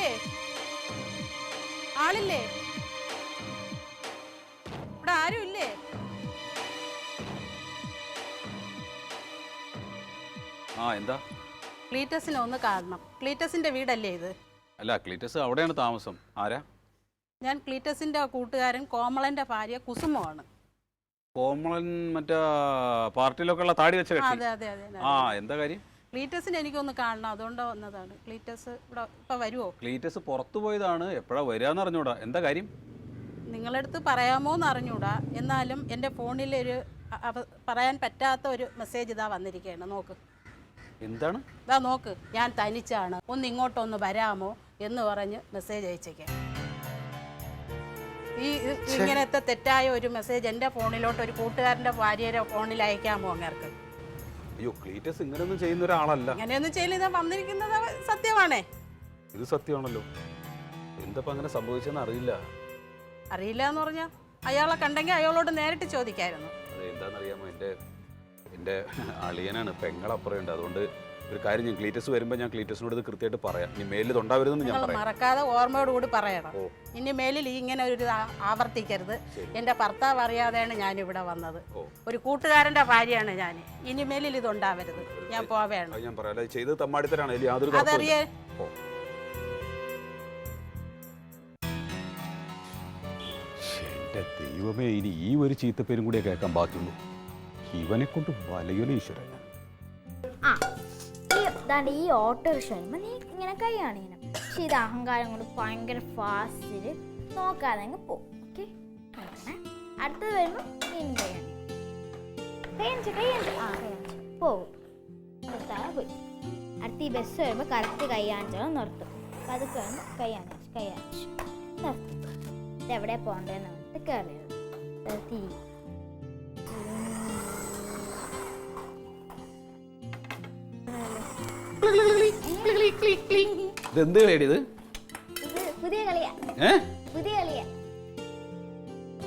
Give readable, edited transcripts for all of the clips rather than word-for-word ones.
ആളില്ലേ? ആളില്ലേ? ഇവിടെ ആരും ഇല്ലേ? എന്താ? ക്ലീറ്റസിനെ ഒന്ന് കാണണം. ക്ലീറ്റസിന്റെ വീടല്ലേ ഇത്? അല്ല, ക്ലീറ്റസ് അവിടെയാണ് താമസം. ആരാ? ഞാൻ ക്ലീറ്റസിന്റെ കൂട്ടുകാരൻ കോമളന്റെ ഭാര്യ കുസുമമാണ്. കോമളൻ മറ്റേ പാർട്ടിയിലൊക്കെ ഉള്ള താടി വെച്ച കക്ഷി? അതെ അതെ അതെ. എന്താ കാര്യം? ക്ലീറ്റസിനെ എനിക്കൊന്ന് കാണണം, അതുകൊണ്ട് വന്നതാണ്. ക്ലീറ്റസ് ഇവിടെ ഇപ്പൊ വരുമോ? ക്ലീറ്റസ് പുറത്തു പോയതാണ്, എപ്പോഴാ വരാന്ന് അറിഞ്ഞൂടാ. എന്താ കാര്യം? നിങ്ങളടുത്ത് പറയാമോ എന്ന് അറിഞ്ഞൂടാ, എന്നാലും എൻ്റെ ഫോണിലൊരു പറയാൻ പറ്റാത്ത ഒരു മെസ്സേജ് ഇതാ വന്നിരിക്കുകയാണ്. നോക്ക്. എന്താണ്? ഇതാ നോക്ക്. ഞാൻ തനിച്ചാണ്, ഒന്ന് ഇങ്ങോട്ടൊന്ന് വരാമോ എന്ന് പറഞ്ഞ് മെസ്സേജ് അയച്ചേക്കാം. ഇങ്ങനത്തെ തെറ്റായ ഒരു മെസ്സേജ് എൻ്റെ ഫോണിലോട്ട് ഒരു കൂട്ടുകാരൻ്റെ ഭാര്യയുടെ ഫോണിൽ അയക്കാമോ അങ്ങേർക്ക്? അയ്യോ, ക്ലീറ്റസ് ഇങ്ങനെയൊന്നും ചെയ്യുന്ന ഒരാളല്ല. ഇങ്ങനെയൊന്നും ചെയ്യില്ല. വന്നിരിക്കുന്നത് സത്യമാണേ. ഇത് സത്യമാണല്ലോ. എന്തപ്പോ അങ്ങനെ സംഭവിച്ചെന്ന് അറിയില്ല. അറിയില്ല എന്ന് പറഞ്ഞാൽ അയാളെ കണ്ടെങ്കിൽ അയാളോട് നേരിട്ട് ചോദിക്കായിരുന്നു. അതെ, എന്താണെന്നറിയാമോ, എൻ്റെ അളിയനാണ്, പെങ്ങളപ്പുറമുണ്ട്. അതുകൊണ്ട് ഒരു കാര്യം, ഞാൻ ക്ലീറ്റസ് വരുമ്പോൾ ഞാൻ ക്ലീറ്റസിനോട് ഇത് കൃത്യമായിട്ട് പറയാം. ഇനി മേലിൽ ഇതുണ്ടാവരുതെന്ന് ഞാൻ പറയാം. മറക്കാതെ ഓർമ്മയോടുകൂടി പറയണം. ഇനി മേലിൽ ഇങ്ങനെ ഒരു ആവർത്തിക്കരുത്. എൻ്റെ ഭർത്താവ് അറിയാതെയാണ് ഞാനിവിടെ വന്നത്. ഒരു കൂട്ടുകാരൻ്റെ ഭാര്യയാണ് ഞാൻ. ഇനി മേലിൽ ഇതുണ്ടാവരുത്. ഞാൻ പോവേണം. ഞാൻ പറയാം, ചെയ്ത് തമ്മാടിത്തരാണ്. അതറിയേ. എൻ്റെ ദൈവമേ, ഇനി ഈ ഒരു ചീത്തപ്പേരും കൂടിയേ കേൾക്കാൻ ബാക്കിയുള്ളൂ. ഇവനെ കൊണ്ട് വലയൊരു ഈശ്വരൻ. ഈ ഓട്ടോറിക്ഷ നീ ഇങ്ങനെ കൈ കാണിക്കണം. പക്ഷെ ഇത് അഹങ്കാരം കൊണ്ട് ഭയങ്കര ഫാസ്റ്റില് നോക്കാതെ പോകും. ഓക്കെ, അടുത്തത് വരുമ്പോൾ നീനും കൈ കാണിച്ചു പോകും. പോയി അടുത്ത ഈ ബസ് വരുമ്പോൾ കറക്റ്റ് കൈ കാണിച്ചാൽ നിർത്തും. പതുക്കെ വരുമ്പോൾ കൈ കാണിച്ചു നിർത്തും. ഇതെവിടെ പോകേണ്ടതെന്ന് പറഞ്ഞിട്ട് കയറിയത് തിരി. ഇതെന്ത് കളിയാ? പുതിയ കളിയാ.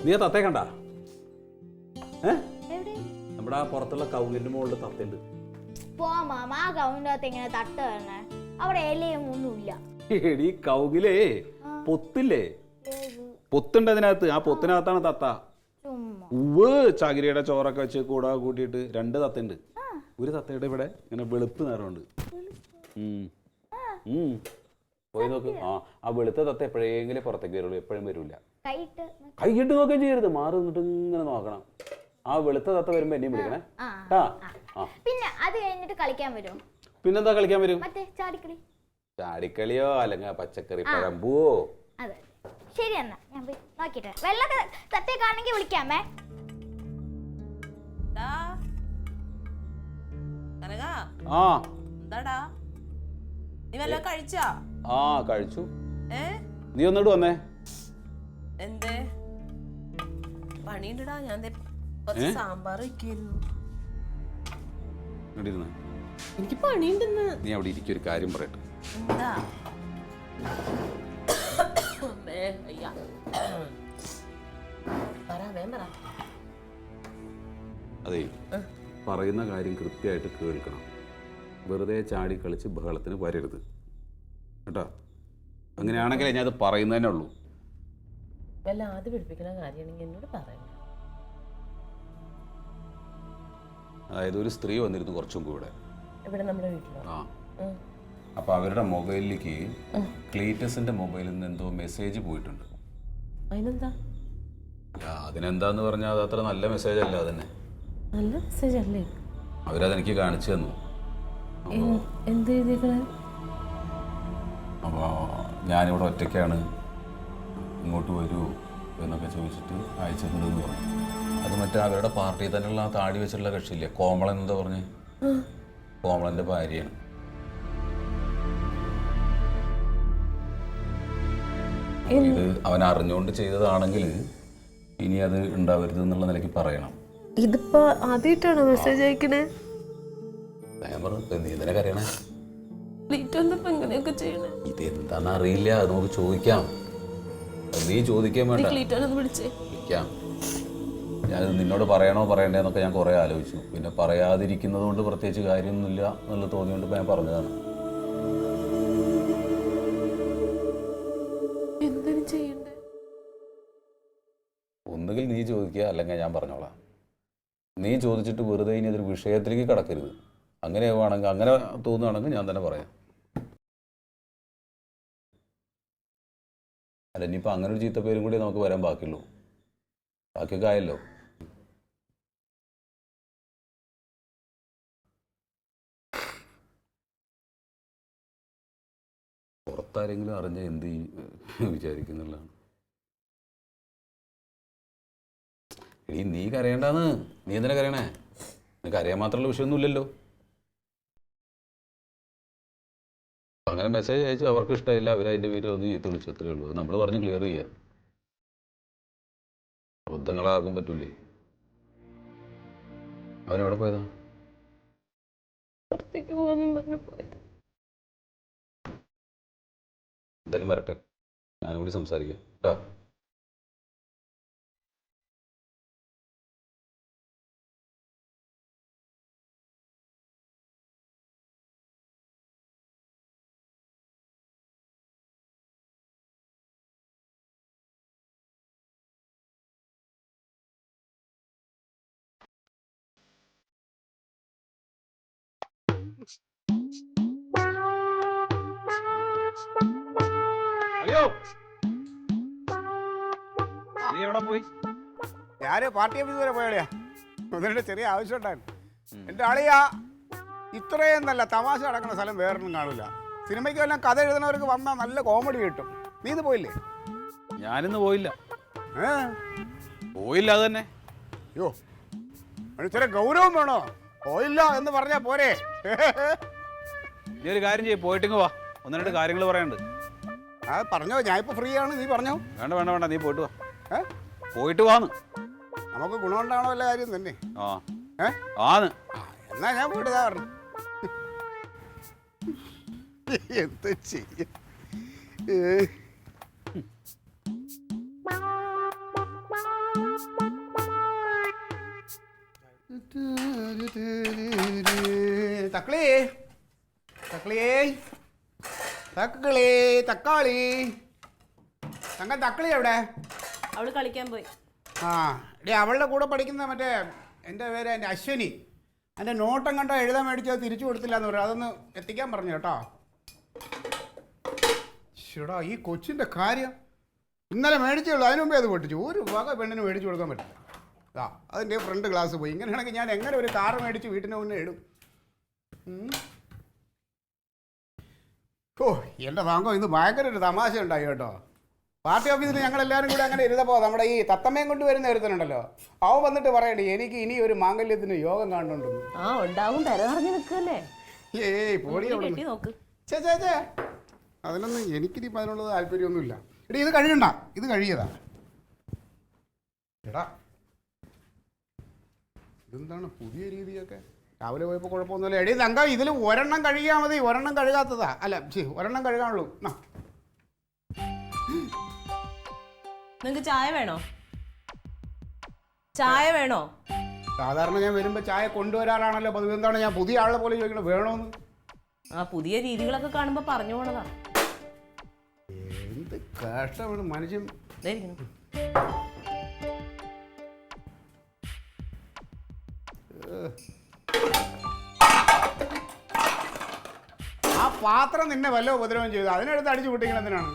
നീ ആ തത്തേ കണ്ടാ? നമ്മുടെ ആ പുറത്തുള്ള കൗങ്ങിന്റെ മുകളിൽ തത്തയുണ്ട്. ആ കൗങ്ങിനകത്ത് എങ്ങനെ തട്ട് വരണേ? അവിടെ ഇലയും ഒന്നുമില്ല. എടീ, കൗങ്ങിലേ പൊത്തില്ലേ? പൊത്തുണ്ട് അതിനകത്ത്. ആ പൊത്തിനകത്താണ് തത്ത. ചകിരിയുടെ ചോറൊക്കെ വെച്ച് കൂടെ കൂട്ടിയിട്ട് 2 തത്തയുണ്ട്. ഒരു തത്തയുടെ ഇവിടെ ഇങ്ങനെ വെളുപ്പ് നിറമുണ്ട്. പോയി നോക്ക്. ആ വെളുത്ത തത്ത എപ്പോഴെങ്കിലും പുറത്തേക്ക് വരുള്ളൂ, എപ്പോഴും വരൂല. കൈയിട്ട് നോക്കുകയും ചെയ്യരുത്, മാറി നിന്നിട്ട് ഇങ്ങനെ നോക്കണം. ആ വെളുത്ത തത്ത വരുമ്പോ എന്നെയും വിളിക്കണേ. പിന്നെ അത് കഴിഞ്ഞിട്ട് കളിക്കാൻ വരും. പിന്നെന്താ കളിക്കാൻ വരും? ചാടിക്കളിയോ അല്ലെങ്കിൽ പച്ചക്കറി പഴമ്പൂവോ? അതെ, ശരി. എന്നാ ഞാൻ പോയി നോക്കിട്ട് വെള്ള തത്തയെ കാണണമെങ്കിൽ വിളിക്കാമേ. കഴിച്ചു. നീ ഒന്നിട്ട് വന്നേ. എന്തേ പണിയുണ്ടടാ? ഞാൻ സാമ്പാർ എനിക്ക് പണിയുണ്ടെന്ന്. നീ അവിടെ ഇരിക്കും, ഒരു കാര്യം പറയട്ടെ. എന്താ? അതെ, പറയുന്ന കാര്യം കൃത്യമായിട്ട് കേൾക്കണം. വെറുതെ ചാടി കളിച്ച് ബഹളത്തിന് വരരുത് കേട്ടോ. അങ്ങനെയാണെങ്കിലേ ഞാൻ അത് പറയുന്നതന്നെ ഉള്ളൂ. വല്ലാതെ പിടിപ്പിക്കുന്ന കാര്യമാണെങ്കിൽ എന്നോട് പറയണം. അതായത് ഒരു സ്ത്രീ വന്നിരുന്നു കുറച്ചും കൂടെ ഇവിടെ നമ്മുടെ വീട്ടിലോ? അപ്പൊ അവരുടെ മൊബൈലിലേക്ക് ക്ലീറ്റസിന്റെ മൊബൈലിൽ നിന്ന് എന്തോ മെസ്സേജ് പോയിട്ടുണ്ട്. അതിനെന്താ? അതിനെന്താന്ന് പറഞ്ഞാൽ അത് അത്ര നല്ല മെസ്സേജ് അല്ല. അതന്നെ നല്ല മെസ്സേജ് അല്ലേ? അവരതെനിക്ക് കാണിച്ചു തന്നു. എന്ത് എഴുതിയേക്കണേ? അപ്പോൾ ഞാനിവിടെ ഒറ്റയ്ക്കാണ്, ഇങ്ങോട്ട് വരൂ എന്നൊക്കെ ചോദിച്ചിട്ട് അയച്ചിട്ടുണ്ടെന്ന് പറഞ്ഞു. അത് മറ്റേ അവരുടെ പാർട്ടിയിൽ തന്നെയുള്ള ആ താടി വെച്ചിട്ടുള്ള കക്ഷിയില്ലേ, കോമളൻ എന്താ പറഞ്ഞേ? കോമളന്റെ ഭാര്യയാണ്. ഇത് അവൻ അറിഞ്ഞുകൊണ്ട് ചെയ്തതാണെങ്കിൽ ഇനി അത് ഉണ്ടാവരുത് എന്നുള്ള നിലയ്ക്ക് പറയണം. ഇതിപ്പോ ആദ്യമായിട്ടാണ് മെസ്സേജ് അയക്കണേ? നീ ഇതിനെ കറിയണേ? ഇതെന്താന്ന് അറിയില്ല, അത് നമുക്ക് ചോദിക്കാം. നീ ചോദിക്കാൻ വേണ്ട, വിളിക്കാം. ഞാനിത് നിന്നോട് പറയണോ പറയണ്ടേന്നൊക്കെ ഞാൻ കുറെ ആലോചിച്ചു. പിന്നെ പറയാതിരിക്കുന്നത് കൊണ്ട് പ്രത്യേകിച്ച് കാര്യമൊന്നുമില്ല എന്നുള്ളത് തോന്നിയോണ്ട് ഞാൻ പറഞ്ഞതാണ്. നീ ചോദിക്കുക, അല്ലെങ്കിൽ ഞാൻ പറഞ്ഞോളാം. നീ ചോദിച്ചിട്ട് വെറുതെ ഇനി അതൊരു വിഷയത്തിലേക്ക് കിടക്കരുത്. അങ്ങനെ വേണമെങ്കിൽ, അങ്ങനെ തോന്നുകയാണെങ്കിൽ ഞാൻ തന്നെ പറയാം. അല്ല, ഇനിയിപ്പോൾ അങ്ങനെ ഒരു ചീത്ത പേരും കൂടി നമുക്ക് വരാൻ ബാക്കിയുള്ളൂ. ബാക്കിയൊക്കെ ആയല്ലോ. പുറത്താരെങ്കിലും അറിഞ്ഞ എന്ത് വിചാരിക്കുന്നുള്ളതാണ്. നീ കരയണ്ടെന്ന്. നീ എന്തിനാ കരയണേ? നിനക്ക് അറിയാൻ മാത്രമുള്ള വിഷയമൊന്നുമില്ലല്ലോ. അങ്ങനെ മെസ്സേജ് അയച്ചു, അവർക്ക് ഇഷ്ടമായില്ല, അവർ അതിൻ്റെ പേര് ഒന്ന് ചീത്ത വിളിച്ചു, അത്രേ ഉള്ളൂ. നമ്മൾ പറഞ്ഞ് ക്ലിയർ ചെയ്യുക. അബദ്ധങ്ങളാകാൻ പറ്റൂലേ. അവനെവിടെ പോയതാ? പുറത്തേക്ക് പോകുന്നു പറഞ്ഞു പോയത്. എന്തായാലും വരട്ടെ, ഞാനും കൂടി സംസാരിക്കാം കേട്ടോ. അയ്യോ, നീ എവിടെ പോയി? ഞാന് പാർട്ടി ഓഫീസ് വരെ പോയാളിയാ. അതിന്റെ ചെറിയ ആവശ്യം ഉണ്ടായിരുന്നു. എൻ്റെ ആളിയാ, ഇത്രയും നല്ല തമാശ നടക്കുന്ന സ്ഥലം വേറൊന്നും കാണില്ല. സിനിമയ്ക്ക് വല്ലതും കഥ എഴുതുന്നവർക്ക് വന്നാൽ നല്ല കോമഡി കിട്ടും. നീ ഇത് പോയില്ലേ? ഞാനിന്ന് പോയില്ല. പോയില്ല, അത് തന്നെ. അയ്യോ, ചില ഗൗരവം വേണോ? പോയില്ല എന്ന് പറഞ്ഞാ പോരെ? നീ ഒരു കാര്യം ചെയ്യ്, പോയിട്ടിങ്ങ് വാ. ഒന്ന് രണ്ട് കാര്യങ്ങൾ പറയാനുണ്ട്. ആ പറഞ്ഞോ, ഞാൻ ഇപ്പൊ ഫ്രീ ആണ്. നീ പറഞ്ഞോ. വേണ്ട വേണ്ട വേണ്ട, നീ പോയിട്ട് വാ. പോയിട്ട് വാന്ന്. നമുക്ക് ഗുണമുണ്ടാണോ വല്ല കാര്യം തന്നെ. ആന്ന്. എന്നാ ഞാൻ പോയിട്ടാ പറഞ്ഞു. എന്ത് ചെയ്യ. തക്കളി തക്കളിയേ, തക്കളി തക്കാളി തങ്ക, തക്കളി എവിടെ? അവള് കളിക്കാൻ പോയി. ആ ഡേ, അവളുടെ കൂടെ പഠിക്കുന്ന മറ്റേ എൻ്റെ പേര് എൻ്റെ അശ്വനി, എൻ്റെ നോട്ടം കണ്ടോ എഴുതാൻ മേടിച്ചത് തിരിച്ചു കൊടുത്തില്ല എന്ന് പറയും. അതൊന്ന് എത്തിക്കാൻ പറഞ്ഞു കേട്ടോ. ചേടാ, ഈ കൊച്ചിൻ്റെ കാര്യം ഇന്നലെ മേടിച്ചേ ഉള്ളൂ, അതിനു മുമ്പേ അത് പൊട്ടിച്ചു. ഒരു വക പെണ്ണിന് മേടിച്ചു കൊടുക്കാൻ പറ്റില്ല. ആ അതിൻ്റെ ഫ്രണ്ട് ക്ലാസ് പോയി. ഇങ്ങനെയാണെങ്കിൽ ഞാൻ എങ്ങനെ ഒരു കാറ് മേടിച്ച് വീട്ടിന് മുന്നേ ഇടും? ഓ എൻ്റെ താങ്കോ, ഇത് ഭയങ്കര ഒരു തമാശ ഉണ്ടായി കേട്ടോ. പാർട്ടി ഓഫീസിൽ ഞങ്ങളെല്ലാവരും കൂടി അങ്ങനെ ഇരുന്നപ്പോൾ നമ്മുടെ ഈ തത്തമ്മയും കൊണ്ട് വരുന്ന ഒരുത്തനുണ്ടല്ലോ, അവൻ വന്നിട്ട് പറയണേ എനിക്ക് ഇനി ഒരു മാംഗല്യത്തിന് യോഗം കാണുന്നുണ്ടെന്ന്. ആ ഉണ്ടാവും, തര നിറഞ്ഞു നിൽക്കല്ലേ. ഏയ് പൊടി നോക്ക്. ചേ ചേ ചേ, അതിനൊന്നും എനിക്കിനിപ്പോൾ അതിനുള്ള താല്പര്യമൊന്നുമില്ല. എടി ഇത് കഴിയണ്ട, ഇത് കഴിയതാ. എടാ ഇതെന്താണ് പുതിയ രീതിയൊക്കെ? രാവിലെ പോയപ്പോൾ കുഴപ്പമൊന്നുമില്ല. എടി തങ്ക, ഇതിൽ ഒരെണ്ണം കഴുകിയാൽ മതി, ഒരെണ്ണം കഴുകാത്തതാ. അല്ല ഒരെണ്ണം കഴുകാനുള്ളൂ. നിങ്ങക്ക് ചായ വേണോ? ചായ വേണോ? സാധാരണ ഞാൻ വരുമ്പോൾ ചായ കൊണ്ടുവരാറാണല്ലോ പതിവ്. എന്താണ് ഞാൻ പുതിയ ആളെ പോലെ ചോദിക്കണം വേണോന്ന്? ആ പുതിയ രീതികളൊക്കെ കാണുമ്പോ പറഞ്ഞു പോണതാ. എന്ത് കഷ്ടമാണ് മനുഷ്യൻ. ആ പാത്രം നിന്നെ വല്ല ഉപദ്രവം ചെയ്തു, അതിനടുത്ത് അടിച്ചു പൊട്ടിക്കണം എന്തിനാണ്?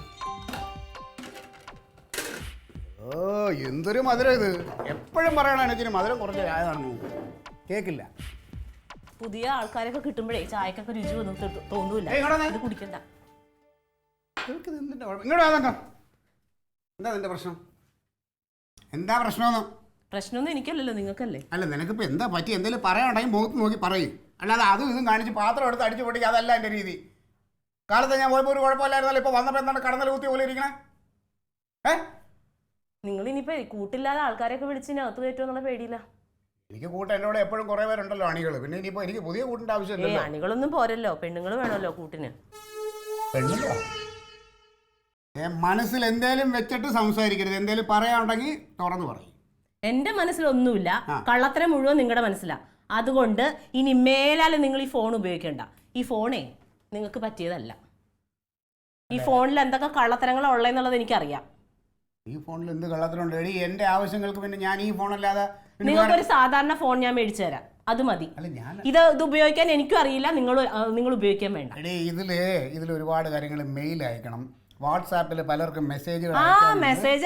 ഓ എന്തൊരു മധുരം ഇത്. എപ്പോഴും പറയണ എനിക്ക് മധുരം കുറച്ച് ആയതാണ്. കേക്കില്ല. പുതിയ ആൾക്കാരൊക്കെ കിട്ടുമ്പോഴേ ചായക്കൊക്കെ രുചി ഒന്നും തോന്നൂല. ഇത് കുടിക്കണ്ട. ഇങ്ങോട്ട് വാ. എന്താ നിന്റെ പ്രശ്നം? എന്താ പ്രശ്നമെന്ന്? പ്രശ്നമൊന്നും എനിക്കല്ലല്ലോ, നിങ്ങൾക്കല്ലേ. അല്ല നിനക്കിപ്പോൾ എന്താ പറ്റി? എന്തെങ്കിലും പറയാനുണ്ടെങ്കിൽ മുഖത്ത് നോക്കി പറയും. അല്ലാതെ അതും ഇതും കാണിച്ച് പാത്രം എടുത്ത് അടിച്ചു പൊട്ടിക്കുക, അതല്ല എൻ്റെ രീതി. കാലത്ത് ഞാൻ പോയപ്പോൾ ഒരു കുഴപ്പമില്ലായിരുന്നല്ലോ, ഇപ്പോൾ വന്നപ്പോൾ എന്താണ് കടന്നൽ കുത്തിയ പോലെ ഇരിക്കണേ? നിങ്ങൾ ഇനിയിപ്പോ കൂട്ടില്ലാതെ ആൾക്കാരെയൊക്കെ വിളിച്ചിനകത്ത് കയറ്റുമോ എന്നുള്ള പേടിയില്ല. എനിക്ക് കൂട്ട് എന്നോട് എപ്പോഴും കുറേ പേരുണ്ടല്ലോ അണികൾ. പിന്നെ ഇനിയിപ്പോൾ എനിക്ക് പുതിയ കൂട്ടിൻ്റെ ആവശ്യമില്ല. അണികളൊന്നും പോരല്ലോ, പെണ്ണുങ്ങൾ വേണമല്ലോ കൂട്ടിന്. പെണ്ണുങ്ങളോ? മനസ്സിൽ എന്തേലും വെച്ചിട്ട് സംസാരിക്കരുത്. എന്തേലും പറയാനുണ്ടെങ്കിൽ തുറന്നു പറയും. എന്റെ മനസ്സിലൊന്നുമില്ല, കള്ളത്തരം മുഴുവൻ നിങ്ങളുടെ മനസ്സിലാ. അതുകൊണ്ട് ഇനി മേലാലെ നിങ്ങൾ ഈ ഫോൺ ഉപയോഗിക്കണ്ട. ഈ ഫോണേ നിങ്ങൾക്ക് പറ്റിയതല്ല. ഈ ഫോണിൽ എന്തൊക്കെ കള്ളത്തരങ്ങളാണ് ഉള്ളതെന്നുള്ളത് എനിക്കറിയാം. ഈ ഫോണിൽ എന്ത് കള്ളത്തിലുണ്ട്? എടി എൻ്റെ ആവശ്യങ്ങൾക്ക് പിന്നെ ഞാൻ ഈ ഫോണല്ലാതെ പിന്നെ നിങ്ങൾക്കൊരു സാധാരണ ഫോൺ ഞാൻ മേടിച്ചു തരാം, അത് മതി. അല്ല ഞാൻ ഇത് ഉപയോഗിക്കാൻ എനിക്കും അറിയില്ല, നിങ്ങൾ ഉപയോഗിക്കാൻ വേണ്ട. എടി ഇതിൽ ഒരുപാട് കാര്യങ്ങൾ മെയിൽ അയക്കണം, വാട്സാപ്പിൽ പലർക്കും മെസ്സേജുകൾ മെസ്സേജ്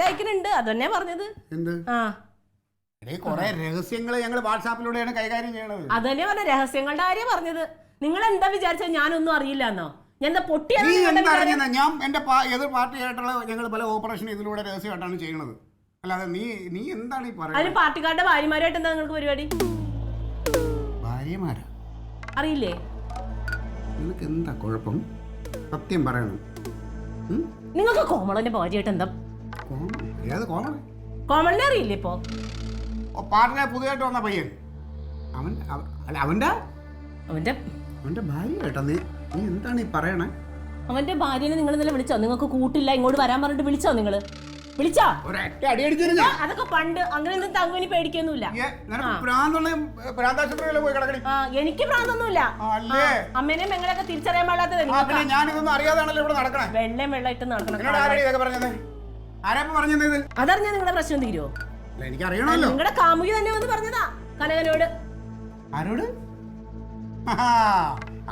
അയക്കുന്നുണ്ട്, അത് തന്നെയാ പറഞ്ഞത്. എന്ത്? ആ എടി കുറെ രഹസ്യങ്ങൾ ഞങ്ങൾ വാട്സാപ്പിലൂടെയാണ് കൈകാര്യം ചെയ്യണത്. അത് തന്നെയാ പറഞ്ഞ രഹസ്യങ്ങളുടെ കാര്യം പറഞ്ഞത്. നിങ്ങൾ എന്താ വിചാരിച്ചത് ഞാനൊന്നും അറിയില്ല എന്നോ? ഞാൻ എന്താ പൊട്ടിയാണ്? നീ എന്താ അറിയുന്നത്? ഞാൻ എൻ്റെ എതിർ പാർട്ടിയായിട്ടുള്ള ഞങ്ങൾ പല ഓപ്പറേഷൻ ഇതിലൂടെ രഹസ്യമായിട്ടാണ് ചെയ്യുന്നത്. അല്ലാതെ നീ എന്താണ് ഈ പറയുന്നത്? അതിന് പാർട്ടിക്കാരുടെ ഭാര്യമാരായിട്ട് എന്താ നിങ്ങൾക്ക് പരിപാടി? ഭാര്യമാരാ? അറിയില്ലേ? നിനക്ക് എന്താ കുഴപ്പം? സത്യം പറയണം. നിങ്ങൾക്ക് കോമളന്റെ ഭാര്യയായിട്ട് എന്താ? ഏത് കോമൺ? കോമളിനെ അറിയില്ലേ ഇപ്പോ? പാർട്ടിയിലെ പുതിയതായിട്ട് വന്ന പയ്യൻ അവന്റെ ഭാര്യയായിട്ടാ? നീ എന്താണ് ഈ പറയണേ? അവന്റെ ഭാര്യനെ നിങ്ങൾ ഇന്നലെ വിളിച്ചോ? നിങ്ങൾക്ക് കൂട്ടില്ല ഇങ്ങോട്ട് വരാൻ പറഞ്ഞിട്ട് വിളിച്ചോ? വിളിച്ചോ? ഒരൊറ്റ അടി അടിച്ചിരുന്നു. അതൊക്കെ പണ്ട്. അങ്ങനെ ഒന്നും തങ്കുവിന് പേടിക്കൊന്നുമില്ല. എനിക്ക് ഭ്രാന്തൊന്നുമില്ല. അമ്മേനെയും പെങ്ങളെയൊക്കെ തിരിച്ചറിയാൻ പാടാത്തത് ഞാനിതൊന്നും അറിയാതാണല്ലോ ഇവിടെ നടക്കണേ. വെള്ളമായിട്ട് നടക്കണം. അതറിഞ്ഞാൽ നിങ്ങളുടെ പ്രശ്നം തീരുമോ? എനിക്കറിയണമല്ലോ. നിങ്ങളുടെ കാമുകി തന്നെ വന്ന് പറഞ്ഞതാ കനകനോട്. ആരോട്?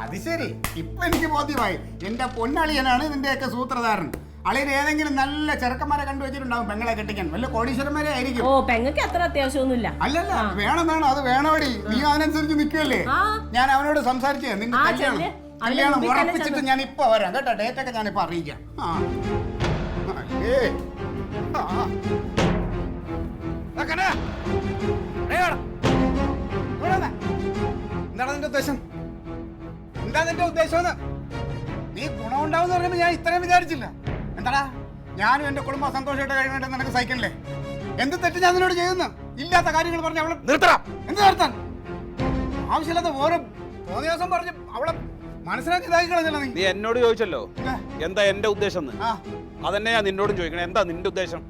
അത് ശരി, ഇപ്പൊ എനിക്ക് ബോധ്യമായി. എന്റെ പൊന്നളിയനാണ് ഇതിന്റെയൊക്കെ സൂത്രധാരൻ. അളിയൻ ഏതെങ്കിലും നല്ല ചെറുക്കന്മാരെ കണ്ടുവച്ചിട്ടുണ്ടാവും പെങ്ങളെ കെട്ടിക്കാൻ. വല്ല കോടീശ്വരന്മാരെ ആയിരിക്കും. ഓ, പെങ്ങൾക്ക് അത്ര അത്യാവശ്യമൊന്നുമില്ല. അല്ലല്ല, വേണമെന്നാണ്. അത് വേണോടി, നീ അതിനനുസരിച്ച് നിൽക്കുമല്ലേ? ഞാൻ അവനോട് സംസാരിച്ചേ. നിന്റെ കല്യാണം ഉറപ്പിച്ചിട്ട് ഞാൻ ഇപ്പൊ വരാം കേട്ടോ. ഡേറ്റ് ഒക്കെ ഞാൻ ഇപ്പൊ അറിയിക്കാം. എന്താണ് നിന്റെ ഉദ്ദേശം? എന്താ നിന്റെ ഉദ്ദേശം? നീ ഗുണമുണ്ടാവും പറയുമ്പോ ഞാൻ ഇത്രയും വിചാരിച്ചില്ല. എന്താടാ, ഞാനും എന്റെ കുടുംബം സന്തോഷമായിട്ട് കഴിയണേണ്ടെന്ന് നിനക്ക് സഹിക്കണില്ലേ? എന്ത് തെറ്റ് ഞാൻ നിന്നോട് ചെയ്യുന്നു? ഇല്ലാത്ത കാര്യങ്ങൾ പറഞ്ഞ് അവളെ നിർത്തണം. എന്ത് നിർത്താൻ? ആവശ്യമില്ലാത്ത ഓരോ ദിവസം പറഞ്ഞ് അവളെ മനസ്സിലാക്കി ഇതാക്കി കളഞ്ഞല്ലോ നീ. നീ എന്നോട് ചോദിച്ചല്ലോ എന്താ എന്റെ ഉദ്ദേശം. അതന്നെ ഞാൻ നിന്നോടും ചോദിക്കണേ, എന്താ നിന്റെ ഉദ്ദേശം?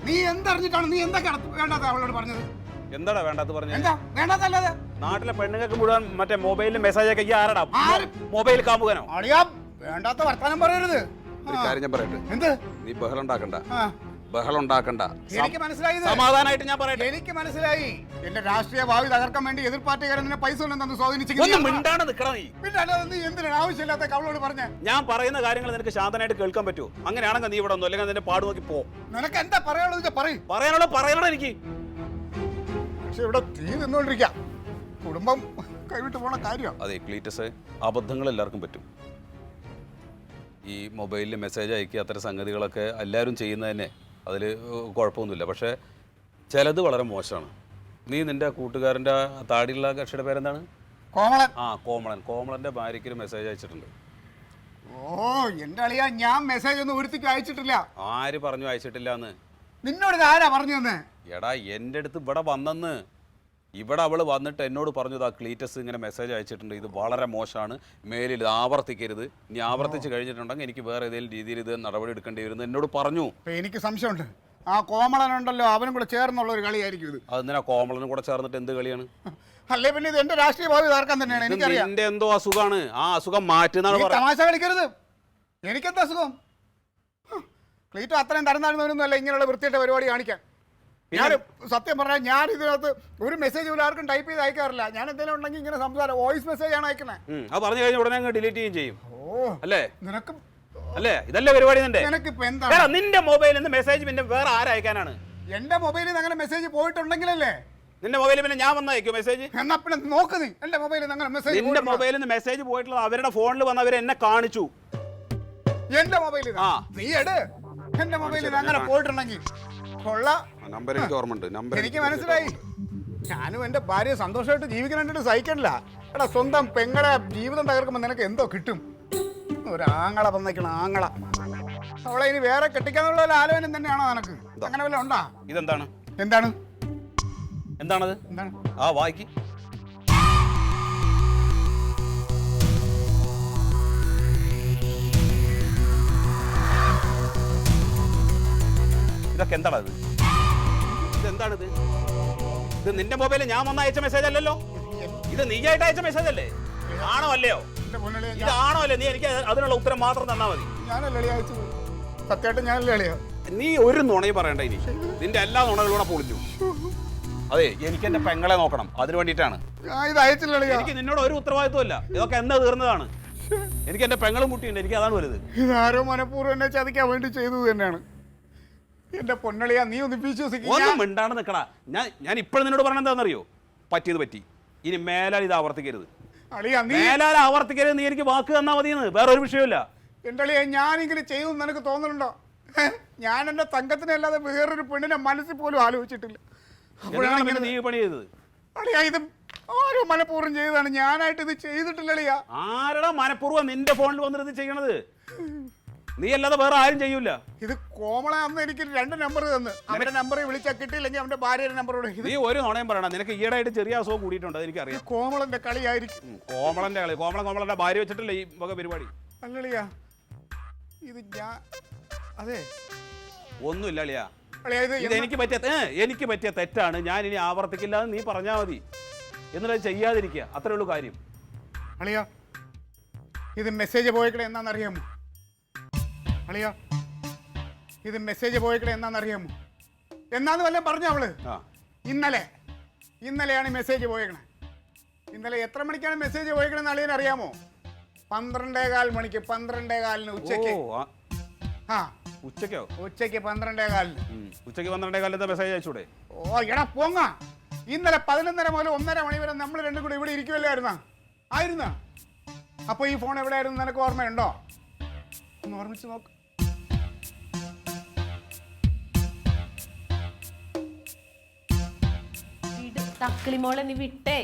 നീ എന്തറിഞ്ഞിട്ടാണ് നീ എന്തൊക്കെ വേണ്ടാത്ത അവളോട് പറഞ്ഞത്? എന്താടാ വേണ്ടാത്ത പറഞ്ഞത്? എന്താ വേണ്ടാത്തല്ലാതെ? നാട്ടിലെ പെണ്ണുങ്ങൾക്ക് മുഴുവൻ മറ്റേ മൊബൈലിൽ മെസ്സേജ് ഒക്കെ ഈ ആരടാ? മൊബൈൽ കാമുകനോ? വേണ്ടാത്ത വർത്താനം പറയരുത്. ഒരു കാര്യം ഞാൻ പറയട്ടെ. എന്ത്? നീ ബഹളം ഉണ്ടാക്കണ്ട. എനിക്ക് മനസ്സിലായി. സമാധാനമായിട്ട് ഞാൻ പറയട്ടെ. എനിക്ക് മനസ്സിലായി. എന്റെ രാഷ്ട്രീയ ഭാവി തകർക്കാൻ വേണ്ടി എതിർ പാർട്ടിക്കാരൻ നിന്നെ പൈസ ഒന്നും സ്വാധീനിച്ചു. മിണ്ടാണ് നിൽക്കണം നീ. നീ എന്തിനാണ് ആവശ്യമില്ലാത്ത അവളോട് പറഞ്ഞ? ഞാൻ പറയുന്ന കാര്യങ്ങൾ നിനക്ക് ശാന്തനായിട്ട് കേൾക്കാൻ പറ്റുമോ? അങ്ങനെയാണെങ്കിൽ നീ ഇവിടെ ഒന്നും അല്ലെങ്കിൽ നിന്റെ പാട് നോക്കി പോ. നിനക്ക് എന്താ പറയാനുള്ളത് എനിക്ക്. പക്ഷെ ഇവിടെ തീ നിന്നോണ്ടിരിക്കാം. കുടുംബം കൈവിട്ട് പോണ കാര്യം. അതെ ക്ലീറ്റസ്, അബദ്ധങ്ങൾ എല്ലാവർക്കും പറ്റും. ഈ മൊബൈലിൽ മെസ്സേജ് അയക്കുക അത്തരം സംഗതികളൊക്കെ എല്ലാവരും ചെയ്യുന്നത് തന്നെ, അതിൽ കുഴപ്പമൊന്നുമില്ല. പക്ഷേ ചിലത് വളരെ മോശമാണ്. നീ നിന്റെ കൂട്ടുകാരൻ്റെ താടിയുള്ള കക്ഷിയുടെ പേരെന്താണ്? കോമളൻ. കോമളൻ്റെ ഭാര്യയ്ക്ക് ഒരു മെസ്സേജ് അയച്ചിട്ടുണ്ട്. ഓ എന്റെ അളിയാ, ഞാൻ മെസ്സേജ് ഒന്നും ഒരുത്തിക്ക് അയച്ചിട്ടില്ല. ആര് പറഞ്ഞു അയച്ചിട്ടില്ല എന്ന്? നിന്നോട് ഇത് ആരാ പറഞ്ഞു തന്നെ? എടാ എൻ്റെ അടുത്ത് ഇവിടെ വന്നെന്ന്. ഇവിടെ അവൾ വന്നിട്ട് എന്നോട് പറഞ്ഞത്, ആ ക്ലീറ്റസ് ഇങ്ങനെ മെസ്സേജ് അയച്ചിട്ടുണ്ട്, ഇത് വളരെ മോശമാണ്, മേലിൽ ഇത് ആവർത്തിക്കരുത്, ഇനി ആവർത്തിച്ച് കഴിഞ്ഞിട്ടുണ്ടെങ്കിൽ എനിക്ക് വേറെ ഏതെങ്കിലും രീതിയിൽ ഇത് നടപടി എടുക്കേണ്ടി വരുന്നു എന്നോട് പറഞ്ഞു. എനിക്ക് സംശയമുണ്ട്, ആ കോമളനുണ്ടല്ലോ അവനും കൂടെ ചേർന്നുള്ള ഒരു കളിയായിരിക്കും ഇത്. അതെന്തിനാ കോമളനും കൂടെ ചേർന്നിട്ട് എന്ത് കളിയാണ്? അല്ലേ പിന്നെ ഇത് എന്റെ രാഷ്ട്രീയ ഭാവി തകർക്കാൻ തന്നെയാണ്. എനിക്കറിയാം എന്റെ എന്തോ അസുഖമാണ്, ആ അസുഖം മാറ്റുന്ന തമാശ കളിക്കരുത്. എനിക്കെന്താ അസുഖം? ക്ലീറ്റോ അത്രയും തരംതാഴ്ന്നവരൊന്നും അല്ല ഇങ്ങനെയുള്ള വൃത്തിയുടെ പരിപാടി കാണിക്കാൻ. ഞാൻ സത്യം പറഞ്ഞാൽ ഞാൻ ഇതിനകത്ത് ഒരു മെസ്സേജ് പോലും ആർക്കും ടൈപ്പ് ചെയ്ത് അയക്കാറില്ല. ഞാൻ എന്തെങ്കിലും ഉണ്ടെങ്കിൽ ഇങ്ങനെ സംസാരം വോയിസ് മെസ്സേജ് ആണ് അയക്കണേ. അത് പറഞ്ഞു കഴിഞ്ഞ ഉടനെ അങ്ങ് ഡിലീറ്റ് ചെയ്യും. ഓ അല്ലേ? നിനക്ക് അല്ലേ ഇതല്ലേ പരിപാടി? നിനക്കിപ്പോ എന്താണ്? നിന്റെ മൊബൈലിൽ നിന്ന് മെസ്സേജ് പിന്നെ വേറെ ആരയക്കാനാണ്? എന്റെ മൊബൈലിൽ നിന്ന് അങ്ങനെ മെസ്സേജ് പോയിട്ടുണ്ടെങ്കിലല്ലേ? നിന്റെ മൊബൈലിൽ പിന്നെ ഞാൻ വന്നയക്കും മെസ്സേജ്? എന്നാ പിന്നെ നോക്ക് നീ എന്റെ മൊബൈലിൽ നിന്ന് അങ്ങനെ മെസ്സേജ്. നിന്റെ മൊബൈലിൽ നിന്ന് മെസ്സേജ് പോയിട്ടുള്ളത് അവരുടെ ഫോണിൽ വന്ന് അവർ എന്നെ കാണിച്ചു. എന്റെ മൊബൈലിൽ നീ എട്. എന്റെ മൊബൈലിൽ അങ്ങനെ പോയിട്ടുണ്ടെങ്കിൽ നമ്പർ എനിക്ക് ഓർമ്മയുണ്ട്. എനിക്ക് മനസ്സിലായി. ഞാനും എന്റെ ഭാര്യ സന്തോഷമായിട്ട് ജീവിക്കാനായിട്ട് സഹിക്കണില്ല. എടാ സ്വന്തം പെങ്ങളെ ജീവിതം തകർക്കുമ്പോൾ നിനക്ക് എന്തോ കിട്ടും? ഒരു ആങ്ങള വന്നേക്കണം, ആങ്ങള. അവളെ ഇനി വേറെ കെട്ടിക്കാന്നുള്ള ആലോചന തന്നെയാണോ നിനക്ക്? അങ്ങനെ വല്ല ഉണ്ടാ? ഇതെന്താണ്? എന്താണത്? എന്താണ്? ആ വായിക്ക്. ഇതൊക്കെ എന്താണത്? ഇതെന്താണിത്? ഇത് നിന്റെ മൊബൈലിൽ ഞാൻ വന്ന് അയച്ച മെസ്സേജ് അല്ലല്ലോ. ഇത് നീയായിട്ട് അയച്ച മെസ്സേജ് അല്ലേ? ആണോ അല്ലയോ? ഇതാണോ അല്ലേ? നീ എനിക്ക് അതിനുള്ള ഉത്തരം മാത്രം തന്നാ മതി. ഞാനല്ലേ അയച്ചത്? സത്യമായിട്ട് ഞാനല്ലേ അളിയോ? നീ ഒരു നുണയും പറയണ്ട ഇനി. നിന്റെ എല്ലാ നുണകളൂടെ പൊളിഞ്ഞു. അതെ, എനിക്ക് എന്റെ പെങ്ങളെ നോക്കണം, അതിന് വേണ്ടിയിട്ടാണ്. ഇത് അയച്ചില്ല അളിയാ. എനിക്ക് നിന്നോട് ഒരു ഉത്തരവാദിത്വമില്ല. ഇതൊക്കെ എന്നാ തീർന്നതാണ്. എനിക്ക് എന്റെ പെങ്ങളും കുട്ടിയുണ്ട്, എനിക്ക് അതാണ് വലുത്. ഇതാരോ മനഃപൂർവ്വം എന്നെ ചതിക്കാൻ വേണ്ടി ചെയ്തത് തന്നെയാണ്. എന്റെ പൊന്നളിയാ, നീ ഒന്ന് വിശ്വസിക്കുക. ഒന്നും മിണ്ടാണ്ട് നിൽക്കടാ. ഞാൻ ഇപ്പോഴും നിന്നോട് പറഞ്ഞ എന്താണെന്നറിയോ? പറ്റിയത് പറ്റി. ഇനി മേലാൽ ഇത് ആവർത്തിക്കരുത്. അളിയാ, നീ മേലാൽ ആവർത്തിക്കരുത്. നീ എനിക്ക് വാക്ക് തന്നാ മതിയെന്ന്, വേറെ ഒരു വിഷയമില്ല. എന്റെ അളിയാ, ഞാനിങ്ങനെ ചെയ്തു നിനക്ക് തോന്നുന്നുണ്ടോ? ഞാൻ എന്റെ തങ്കത്തിനെ അല്ലാതെ വേറൊരു പെണ്ണിനെ മനസ്സിൽ പോലും ആലോചിച്ചിട്ടില്ല. അപ്പോഴാണ് നീ പണി ചെയ്തത്. അളിയാ, ഇത് ആരോ മനഃപൂർവ്വം ചെയ്തതാണ്. ഞാനായിട്ട് ഇത് ചെയ്തിട്ടില്ല അളിയാ. ആരടാ മനഃപൂർവ്വം നിന്റെ ഫോണിൽ വന്നിട്ട് ഇത് ചെയ്യണത്? നീ അല്ലാതെ വേറെ ആരും ചെയ്യൂല. ഇത് കോമള അന്ന് എനിക്ക് 2 നമ്പർ തന്ന്. അവന്റെ നമ്പറിൽ വിളിച്ചാൽ കിട്ടിയില്ലെങ്കിൽ അവന്റെ ഭാര്യയുടെ നമ്പറോട്. നീ ഒരു നുണയും പറയണം. നിനക്ക് ഈടായിട്ട് ചെറിയ അസുഖം കൂടിയിട്ടുണ്ട്, എനിക്കറിയാം. കോമളന്റെ കളിയായിരിക്കും. കോമളന്റെ കളി. കോമളന്റെ ഭാര്യ വെച്ചിട്ടല്ലേ ഈ വക പരിപാടി. അല്ലളിയാ, ഇത് ഞാൻ അതെ ഒന്നുമില്ല അളിയാ. അളിയാ, ഇത് എനിക്ക് പറ്റിയ തെറ്റാണ്. ഞാൻ ഇനി ആവർത്തിക്കില്ല എന്ന് നീ പറഞ്ഞാൽ മതി. എന്നിട്ട് ചെയ്യാതിരിക്കുക, അത്രേ ഉള്ളൂ കാര്യം. അളിയാ, ഇത് മെസ്സേജ് പോയിക്കണേ എന്നാന്നറിയാമോ? അളിയാ, ഇത് മെസ്സേജ് പോയിക്കണേ എന്നാന്നറിയാമോ? എന്നാന്ന് വല്ലതും പറഞ്ഞു അവള്. ഇന്നലെയാണ് മെസ്സേജ് പോയേക്കണേ. ഇന്നലെ എത്ര മണിക്കാണ് മെസ്സേജ് പോയേക്കണെന്ന് അളിയൻ അറിയാമോ? 12:15 മണിക്ക്. 12:15 ഉച്ചയ്ക്ക്. ആ, ഉച്ചയ്ക്കോ? ഉച്ചയ്ക്ക് 12:15. ഉച്ചയ്ക്ക് 12:15 മെസ്സേജ് അയച്ചൂടെ? ഓ എടാ പോങ്ങ, ഇന്നലെ 11:30 മുതൽ 1:30 മണി വരെ നമ്മൾ രണ്ടും കൂടെ ഇവിടെ ഇരിക്കുമല്ലായിരുന്നാ? ആയിരുന്നാ? അപ്പോൾ ഈ ഫോൺ എവിടെയായിരുന്നു നിനക്ക് ഓർമ്മയുണ്ടോ? ഒന്ന് ഓർമ്മിച്ച് നോക്ക്. തക്കിളിമോളെ നീ വിട്ടേ.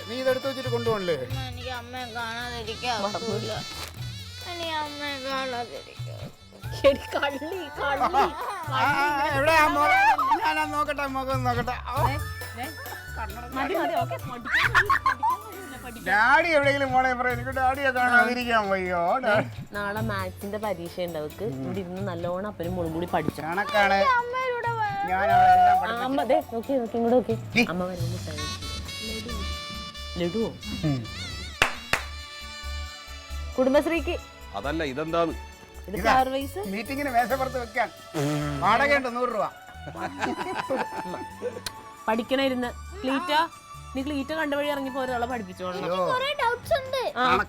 നീ ഇതെടുത്ത് വെച്ചിട്ട് കൊണ്ടുപോകണല്ലേ? എനിക്ക് അമ്മയെ കാണാതിരിക്കാൻ പറ്റൂല. എനിക്ക് അമ്മയെ കാണാതിരിക്കാൻ. എവിടെയാ ഞാനാ നോക്കട്ടെ, മുഖം നോക്കട്ടെ. ഡാഡി എവിടെയെങ്കിലും പോണേ പറയാം. എനിക്ക് ഡാഡിയെ കാണാതിരിക്കാൻ വയ്യോ. നാളെ മാത്സിന്റെ പരീക്ഷ ഉണ്ടാവർക്ക് ഇവിടെ ഇരുന്ന് നല്ലോണം അപ്പനും മോളും കൂടി പഠിച്ചു. കണക്കാണ്. ഞാൻ അവിടെ എല്ലാം പഠിച്ചു. അമ്മ അതെ നോക്കി ഇങ്ങോട്ട് നോക്കി. അമ്മ വരുമ്പോ ലഡുവോ? കുടുംബശ്രീക്ക്. അതല്ല, ഇതെന്താന്ന്? ഇത് സർവീസ്. മീറ്റിങ്ങിന് മേശപ്പുറത്ത് വെക്കാൻ വാടകയുണ്ട് 100 രൂപ. പഠിക്കണായിരുന്നു. ക്ലീറ്റ, നീ ക്ലീറ്റ കണ്ട വഴി ഇറങ്ങി പോരുള്ള പഠിപ്പിച്ചോളാം.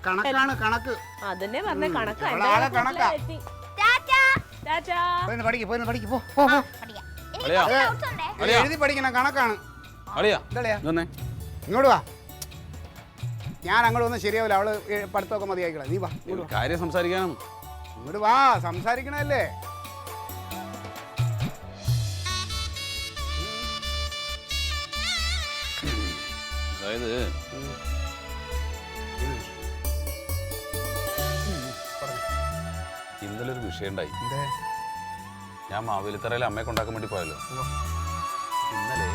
കണക്കാണ് കണക്ക്. അതന്നെ പറഞ്ഞ കണക്കാ. എഴുതി പഠിക്കണം, കണക്കാണ്. ഇങ്ങോട്ട് വാ. ഞാൻ അങ്ങോട്ട് വന്ന് ശരിയാവില്ല. അവള് പഠിത്തമൊക്കെ മതിയായിക്കളാ. നീ വാ, കാര്യം സംസാരിക്കാനാണ്. ഇങ്ങോട്ട് വാ, സംസാരിക്കണല്ലേ? അതായത് ഇന്നലെ ഒരു വിഷയം ഉണ്ടായി. ഞാൻ മാവേലിത്തറയിൽ അമ്മയെ കൊണ്ടാക്കാൻ വേണ്ടി പോയല്ലോ. ഇന്നലെ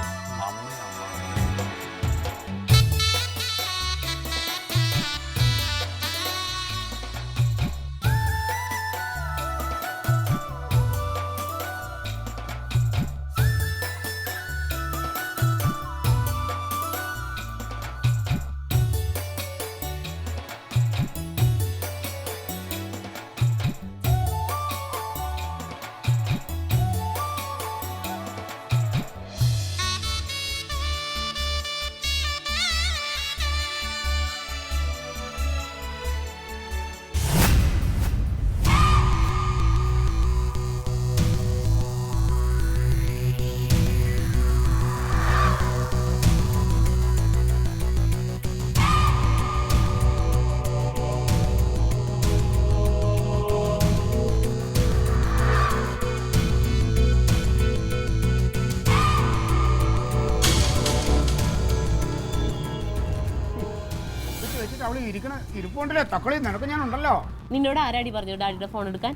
ഇരിപ്പുണ്ടല്ലേ തക്കളി, നിനക്ക് ഞാൻ ഉണ്ടല്ലോ. നിന്നോട് ആരാടി പറഞ്ഞു ഡാഡിയുടെ ഫോൺ എടുക്കാൻ?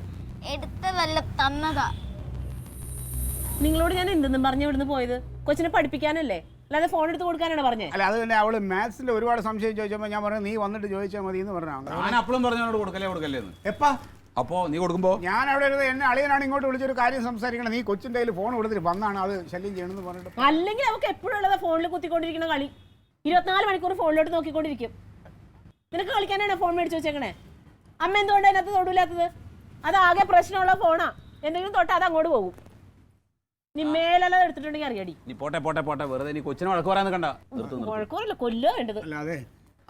എടുത്തതല്ല, തന്നതാ. നിങ്ങളോട് ഞാൻ എന്തെന്നും പറഞ്ഞു ഇവിടുന്ന് പോയത്? കൊച്ചിനെ പഠിപ്പിക്കാനല്ലേ, അല്ലാതെ ഫോൺ എടുത്ത് കൊടുക്കാനാണ് പറഞ്ഞത്. അല്ല, അത് തന്നെ അവള് മാത്സിൽ ഒരുപാട് സംശയം ചോദിച്ചപ്പോൾ ഞാൻ പറഞ്ഞു നീ വന്നിട്ട് ചോദിച്ചാൽ മതി എന്ന് പറഞ്ഞു. ഞാൻ അപ്പോഴും പറഞ്ഞോട് കൊടുക്കല്ലേ എന്ന്. എപ്പാ? അപ്പോ നീ കൊടുക്കുമ്പോ ഞാൻ അവിടെ ഇരുന്ന് എന്നെ അളിയനാണ് ഇങ്ങോട്ട് വിളിച്ചൊരു കാര്യം സംസാരിക്കണം. നീ കൊച്ചിൻ്റെ കയ്യിൽ ഫോൺ കൊടുത്തിട്ട് വന്നാണ് അത് ശല്യം ചെയ്യണമെന്ന് പറഞ്ഞിട്ട്. അല്ലെങ്കിൽ അവർക്ക് എപ്പോഴും ഉള്ളതാ ഫോണിൽ കുത്തിക്കൊണ്ടിരിക്കുന്ന കളി. 24 മണിക്കൂർ ഫോണിലോട്ട് നോക്കിക്കൊണ്ടിരിക്കും. നിനക്ക് കളിക്കാനാണ് ഫോൺ മേടിച്ച് വെച്ചേക്കണേ? അമ്മ എന്തുകൊണ്ട് അതിനകത്ത് തൊടൂലാത്തത്? അതാകെ പ്രശ്നമുള്ള ഫോണാ. എന്തെങ്കിലും തൊട്ട് അത് അങ്ങോട്ട് പോകും. നീ മേലെല്ലാം എടുത്തിട്ടുണ്ടെങ്കിൽ അറിയാടി. നീ പോട്ടെ പോട്ടെ പോട്ടെ, വെറുതെ നീ കൊച്ചിനെ വഴക്ക് പറയാൻ കണ്ട. കുഴപ്പമില്ല, കൊല്ലോ വേണ്ടത്. അല്ലാതെ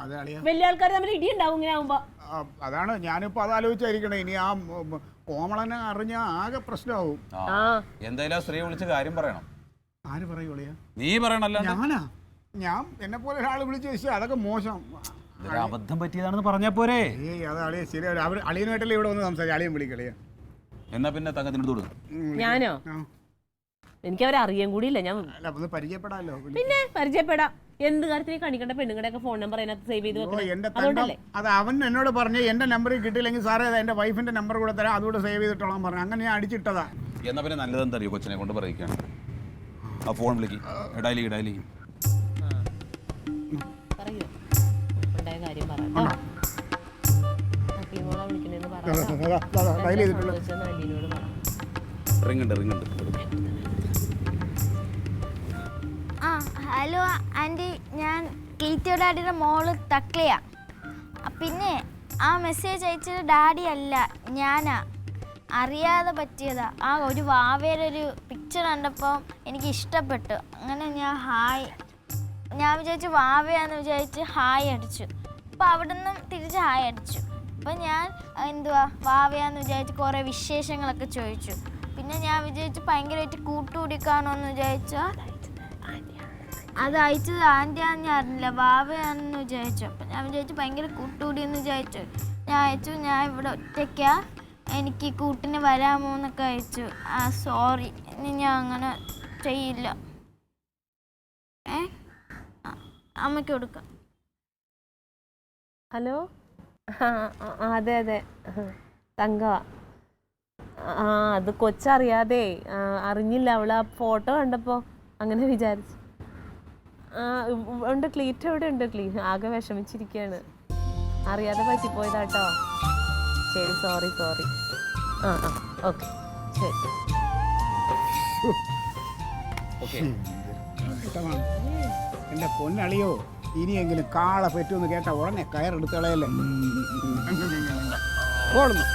അതെ അളിയാ, വലിയ ആൾക്കാർ തമ്മിൽ ഇടി ഉണ്ടാവും ഇങ്ങനെ ആവുമ്പോ. അതാണ് ഞാനിപ്പോൾ അത് ആലോചിച്ചായിരിക്കണേ. ഇനി ആ കോമളനെ അറിഞ്ഞ ആകെ പ്രശ്നമാവും. എന്തായാലും ആ സ്ത്രീ വിളിച്ച് കാര്യം പറയണം. ആര് പറയൂ അളിയാ? നീ പറയണല്ലോ. ഞാൻ എന്നെ പോലെ ഒരാൾ വിളിച്ച് ചോദിച്ചാൽ അതൊക്കെ മോശം. അബദ്ധം പറ്റിയതാണെന്ന് പറഞ്ഞാ പോരെ. ഏയ് അത് അളിയ ശരി. അവർ അളിയനുമായിട്ടല്ലേ ഇവിടെ വന്ന് സംസാരിക്കും. അളിയൻ വിളിക്കളിയാ. എന്നാ പിന്നെ തങ്കത്തിനോട് കൊടുക്കും. ഞാനോ? എനിക്ക് അവരെ അറിയാൻ കൂടിയില്ല. ഞാൻ പരിചയപ്പെടാമല്ലോ. പിന്നെ പരിചയപ്പെടാം. എന്ത് കാര്യത്തിന് കാണിക്കേണ്ട പെണ്ണുങ്ങളുടെ ഒക്കെ ഫോൺ നമ്പർ അതിനകത്ത് സേവ് ചെയ്ത് വെക്കണം. അത് അവൻ എന്നോട് പറഞ്ഞു എന്റെ നമ്പർ കിട്ടിയില്ലെങ്കിൽ സാറേ എന്റെ വൈഫിന്റെ നമ്പർ കൂടെ തരാം, അതുകൂടെ സേവ് ചെയ്തിട്ടോളാം പറഞ്ഞു. അങ്ങനെ ഞാൻ അടിച്ചിട്ടതാ. എന്നാ പിന്നെ നല്ലതെന്ന് അറിയോ, കൊച്ചിനെ കൊണ്ട് പറയിക്കാണ്. ആ ഫോൺ വിളിക്കും. ഇടാലി പറയോ ഉണ്ടായ കാര്യം പറയാം. റിങ്ങുണ്ട്. ആ ഹലോ ആൻറ്റി, ഞാൻ ക്ലീറ്റോ ഡാഡിയുടെ മോള് തക്ലിയ. പിന്നെ ആ മെസ്സേജ് അയച്ചത് ഡാഡി അല്ല, ഞാനാ. അറിയാതെ പറ്റിയതാ. ആ ഒരു വാവേരെ ഒരു പിക്ചർ കണ്ടപ്പോൾ എനിക്ക് ഇഷ്ടപ്പെട്ടു. അങ്ങനെ ഞാൻ വിചാരിച്ചു വാവയാന്ന് വിചാരിച്ച് ഹായ് അടിച്ചു. അപ്പോൾ അവിടെ നിന്നും തിരിച്ച് ഹായ് അടിച്ചു. അപ്പം ഞാൻ വാവയാന്ന് വിചാരിച്ച് കുറേ വിശേഷങ്ങളൊക്കെ ചോദിച്ചു. പിന്നെ ഞാൻ വിചാരിച്ചു ഭയങ്കരമായിട്ട് കൂട്ടുകൂടിക്കാണോ എന്ന് വിചാരിച്ചാൽ അത് അയച്ചത് ആൻറ്റിയാന്ന് ഞാൻ അറിഞ്ഞില്ല, വാവയാണെന്ന് വിചാരിച്ചു. അപ്പം ഞാൻ വിചാരിച്ചു ഭയങ്കര കൂട്ടുകൂടിയെന്ന് വിചാരിച്ചു. ഞാൻ അയച്ചു ഞാൻ ഇവിടെ ഒറ്റയ്ക്കാ, എനിക്ക് കൂട്ടിന് വരാമോ എന്നൊക്കെ അയച്ചു. സോറി, ഇനി ഞാൻ അങ്ങനെ ചെയ്യില്ല. അമ്മയ്ക്ക് കൊടുക്കാം. ഹലോ, അതെ തങ്ക. അത് കൊച്ചറിയാതെ അറിഞ്ഞില്ല. അവൾ ആ ഫോട്ടോ കണ്ടപ്പോൾ അങ്ങനെ വിചാരിച്ചു. ഉണ്ട്, ക്ലീറ്റ് ഇവിടെ ഉണ്ട്. ആകെ വിഷമിച്ചിരിക്കുകയാണ്. അറിയാതെ പറ്റിപ്പോയതാട്ടോ. ശരി, സോറി. ഓക്കെ ശരി. എന്റെ പൊന്നളിയോ, ഇനിയെങ്കിലും കാള പറ്റുമെന്ന് കേട്ട ഉടനെ കയറെടുത്ത് കളയല്ലേ. ഓടുന്നു.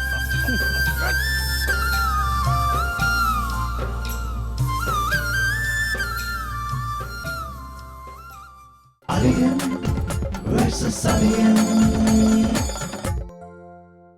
Alien versus Alien.